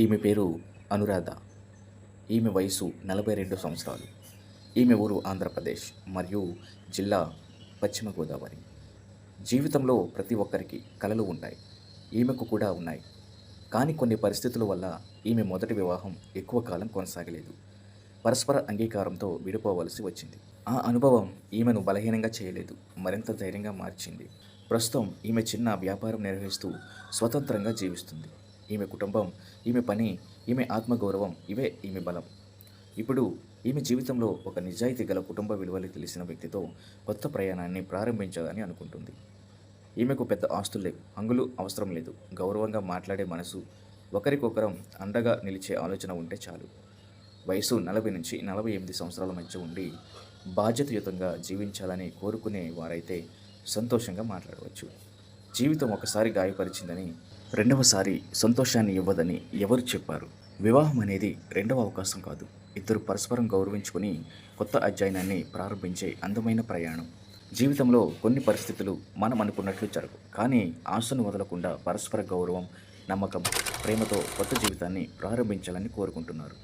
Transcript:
ఈమె పేరు అనురాధ. ఈమె వయసు 42 సంవత్సరాలు. ఈమె ఊరు ఆంధ్రప్రదేశ్ మరియు జిల్లా పశ్చిమ గోదావరి. జీవితంలో ప్రతి ఒక్కరికి కలలు ఉంటాయి. ఈమెకు కూడా ఉన్నాయి. కానీ కొన్ని పరిస్థితుల వల్ల ఈమె మొదటి వివాహం ఎక్కువ కాలం కొనసాగలేదు. పరస్పర అంగీకారంతో విడిపోవలసి వచ్చింది. ఆ అనుభవం ఈమెను బలహీనంగా చేయలేదు, మరింత ధైర్యంగా మార్చింది. ప్రస్తుతం ఈమె చిన్న వ్యాపారం నిర్వహిస్తూ స్వతంత్రంగా జీవిస్తుంది. ఈమె కుటుంబం, ఈమె పని, ఈమె ఆత్మగౌరవం ఇవే ఈమె బలం. ఇప్పుడు ఈమె జీవితంలో ఒక నిజాయితీ గల కుటుంబ విలువలు తెలిసిన వ్యక్తితో కొత్త ప్రయాణాన్ని ప్రారంభించాలని అనుకుంటుంది. ఈమెకు పెద్ద ఆస్తులు లేవు, హంగులు అవసరం లేదు. గౌరవంగా మాట్లాడే మనసు, ఒకరికొకరం అండగా నిలిచే ఆలోచన ఉంటే చాలు. వయసు 40 నుంచి 48 సంవత్సరాల మధ్య ఉండి బాధ్యతాయుతంగా జీవించాలని కోరుకునే వారైతే సంతోషంగా మాట్లాడవచ్చు. జీవితం ఒకసారి గాయపరిచిందని రెండవసారి సంతోషాన్ని ఇవ్వదని ఎవరు చెప్పారు? వివాహం అనేది రెండవ అవకాశం కాదు. ఇద్దరు పరస్పరం గౌరవించుకొని కొత్త అధ్యాయాన్ని ప్రారంభించే అందమైన ప్రయాణం. జీవితంలో కొన్ని పరిస్థితులు మనం అనుకున్నట్లు జరగవు, కానీ ఆశను వదలకుండా పరస్పర గౌరవం, నమ్మకం, ప్రేమతో కొత్త జీవితాన్ని ప్రారంభించాలని కోరుకుంటున్నారు.